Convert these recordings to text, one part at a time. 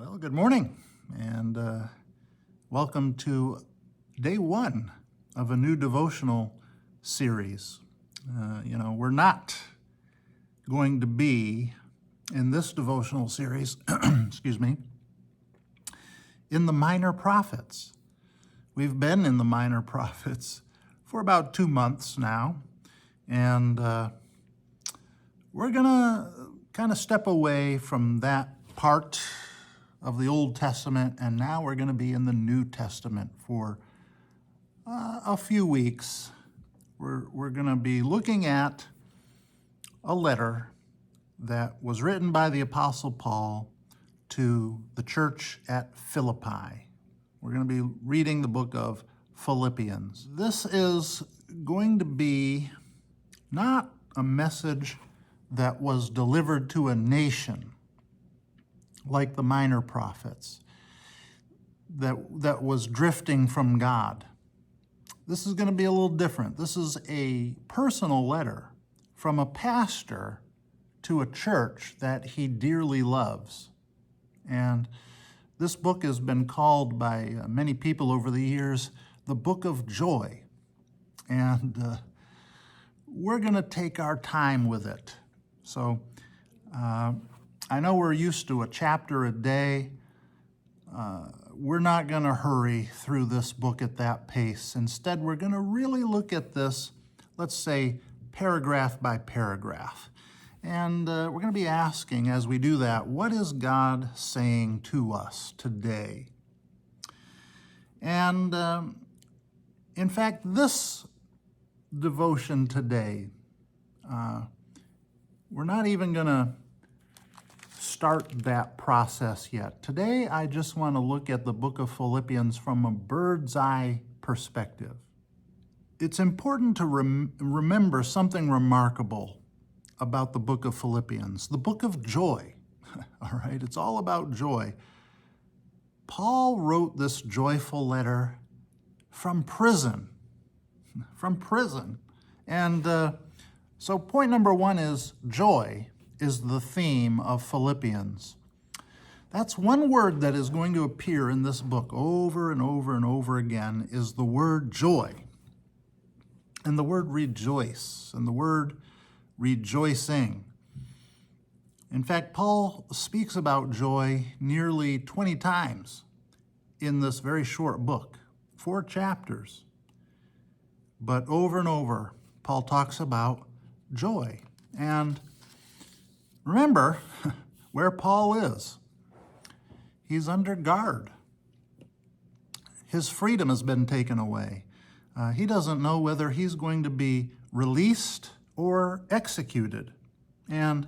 Well, good morning, and welcome to day one of a new devotional series. We're not going to be in this devotional series, excuse me, in the minor prophets. We've been in the minor prophets for about 2 months now, and we're going to kind of step away from that part of the Old Testament, and now we're going to be in the New Testament for a few weeks. We're going to be looking at a letter that was written by the Apostle Paul to the church at Philippi. We're going to be reading the book of Philippians. This is going to be not a message that was delivered to a nation like the minor prophets, that was drifting from God. This is going to be a little different. This is a personal letter from a pastor to a church that he dearly loves. And this book has been called by many people over the years the Book of Joy. And we're going to take our time with it. So I know we're used to a chapter a day. We're not going to hurry through this book at that pace. Instead, we're going to really look at this, let's say, paragraph by paragraph. And we're going to be asking, as we do that, what is God saying to us today? And in fact, this devotion today, we're not even going to start that process yet. Today, I just want to look at the book of Philippians from a bird's eye perspective. It's important to remember something remarkable about the book of Philippians, the book of joy. All right, it's all about joy. Paul wrote this joyful letter from prison. And so point number one is joy is the theme of Philippians. That's one word that is going to appear in this book over and over and over again is the word joy, and the word rejoice, and the word rejoicing. In fact, Paul speaks about joy nearly 20 times in this very short book, 4 chapters. But over and over, Paul talks about joy. And remember where Paul is. He's under guard. His freedom has been taken away. He doesn't know whether he's going to be released or executed. And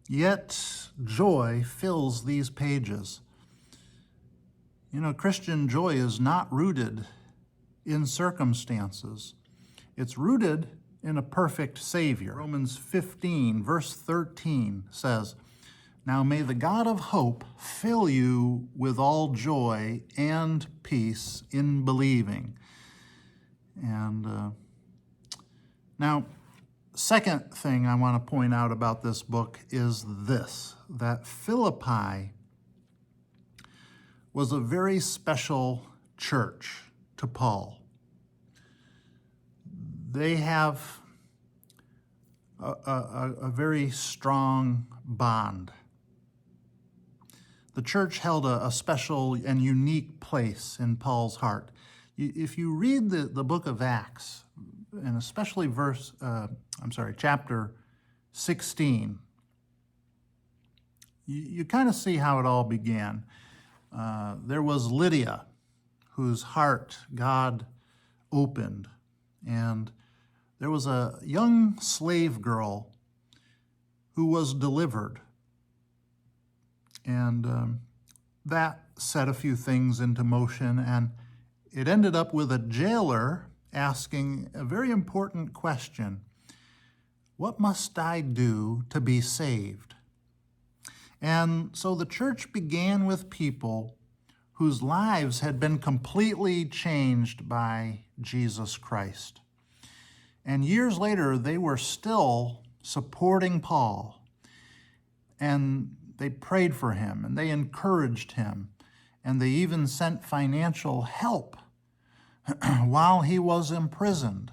yet joy fills these pages. You know, Christian joy is not rooted in circumstances. It's rooted in a perfect Savior. Romans 15, verse 13 says, "Now may the God of hope fill you with all joy and peace in believing." And now, second thing I want to point out about this book is this, that Philippi was a very special church to Paul. They have a very strong bond. The church held a special and unique place in Paul's heart. If you read the book of Acts, and especially chapter 16, you kind of see how it all began. There was Lydia, whose heart God opened, and there was a young slave girl who was delivered. And that set a few things into motion, and it ended up with a jailer asking a very important question: what must I do to be saved? And so the church began with people whose lives had been completely changed by Jesus Christ. And years later, they were still supporting Paul. And they prayed for him, and they encouraged him, and they even sent financial help while he was imprisoned.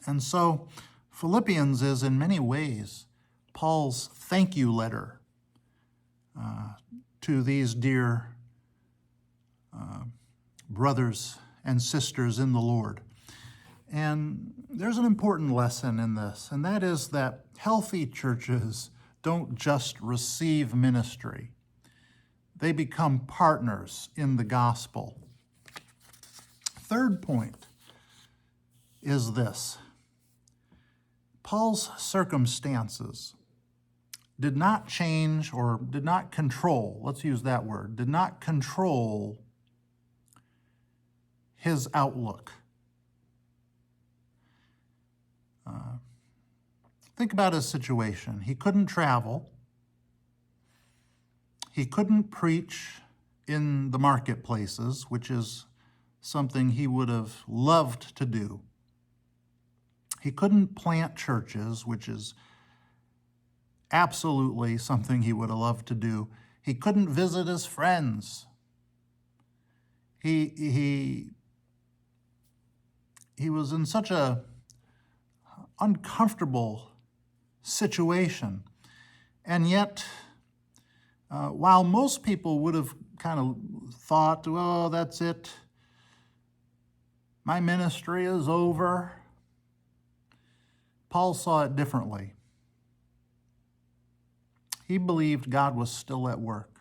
And so Philippians is in many ways Paul's thank you letter to these dear brothers and sisters in the Lord. And there's an important lesson in this, and that is that healthy churches don't just receive ministry. They become partners in the gospel. Third point is this. Paul's circumstances did not change or did not control, let's use that word, did not control his outlook. Think about his situation. He couldn't travel. He couldn't preach in the marketplaces, which is something he would have loved to do. He couldn't plant churches, which is absolutely something he would have loved to do. He couldn't visit his friends. He was in such a uncomfortable situation. And yet, while most people would have kind of thought, oh, that's it, my ministry is over, Paul saw it differently. He believed God was still at work.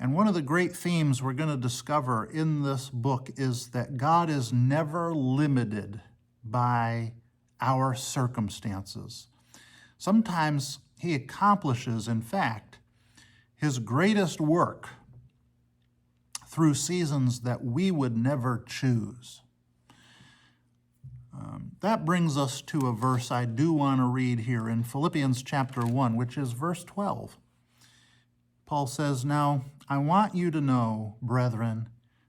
And one of the great themes we're going to discover in this book is that God is never limited by our circumstances. Sometimes he accomplishes, in fact, his greatest work through seasons that we would never choose. That brings us to a verse I do want to read here in Philippians chapter 1, which is verse 12. Paul says, "Now I want you to know, brethren,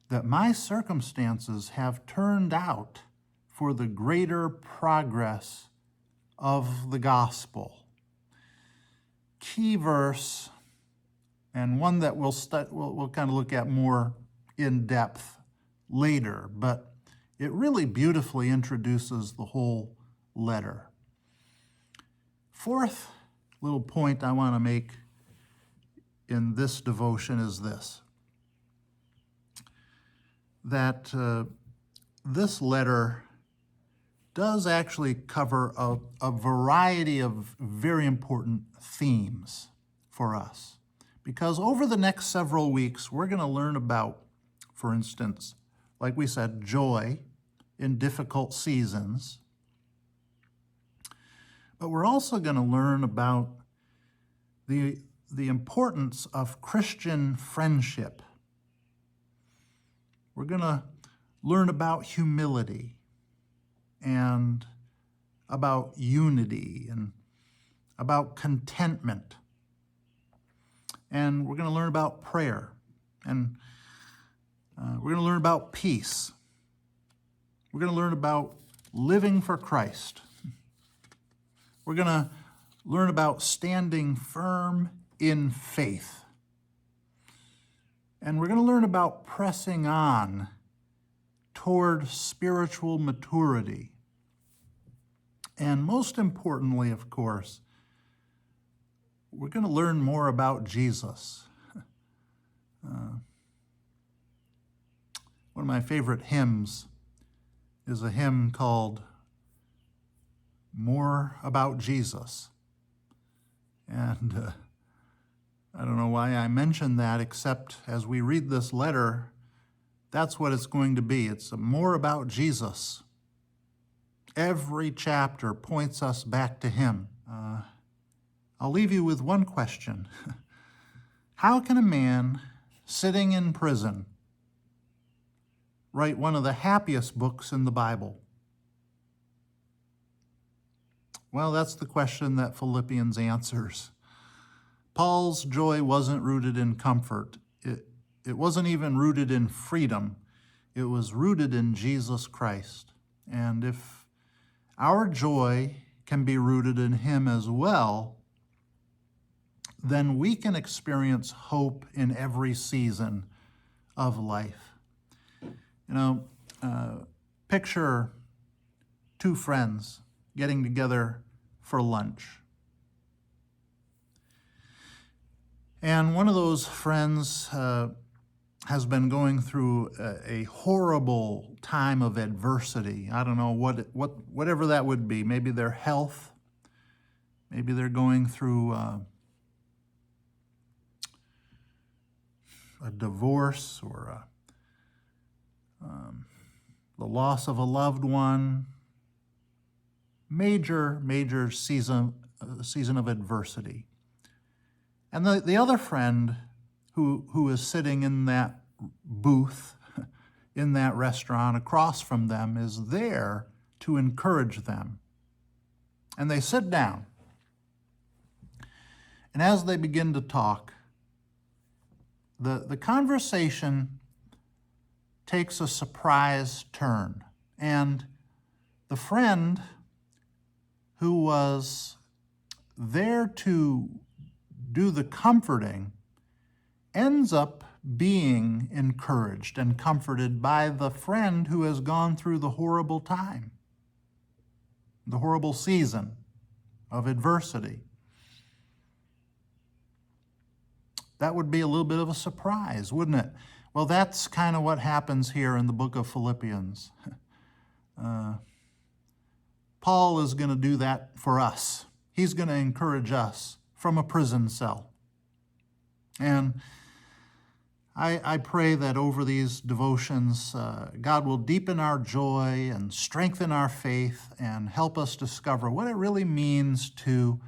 that my circumstances have turned out for the greater progress of the gospel." Key verse, and one that we'll kind of look at more in depth later, but it really beautifully introduces the whole letter. Fourth little point I want to make in this devotion is this, that this letter does actually cover a variety of very important themes for us. Because over the next several weeks, we're going to learn about, for instance, like we said, joy in difficult seasons. But we're also going to learn about the importance of Christian friendship. We're going to learn about humility and about unity and about contentment. And we're going to learn about prayer. And we're going to learn about peace. We're going to learn about living for Christ. We're going to learn about standing firm in faith. And we're going to learn about pressing on toward spiritual maturity. And most importantly, of course, we're going to learn more about Jesus. One of my favorite hymns is a hymn called More About Jesus. And I don't know why I mentioned that, except as we read this letter, that's what it's going to be. It's more about Jesus. Every chapter points us back to him. I'll leave you with one question. How can a man sitting in prison write one of the happiest books in the Bible? Well, that's the question that Philippians answers. Paul's joy wasn't rooted in comfort. It wasn't even rooted in freedom. It was rooted in Jesus Christ. And if our joy can be rooted in him as well, then we can experience hope in every season of life. Picture two friends getting together for lunch. And one of those friends has been going through a horrible time of adversity. I don't know whatever that would be. Maybe their health. Maybe they're going through a divorce or the loss of a loved one. Major season of adversity. And the other friend who is sitting in that booth in that restaurant across from them is there to encourage them. And they sit down. And as they begin to talk, the conversation takes a surprise turn. And the friend who was there to do the comforting ends up being encouraged and comforted by the friend who has gone through the horrible time, the horrible season of adversity. That would be a little bit of a surprise, wouldn't it? Well, that's kind of what happens here in the book of Philippians. Paul is going to do that for us. He's going to encourage us from a prison cell. And I pray that over these devotions, God will deepen our joy and strengthen our faith and help us discover what it really means to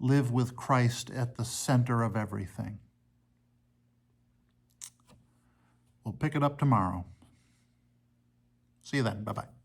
live with Christ at the center of everything. We'll pick it up tomorrow. See you then. Bye-bye.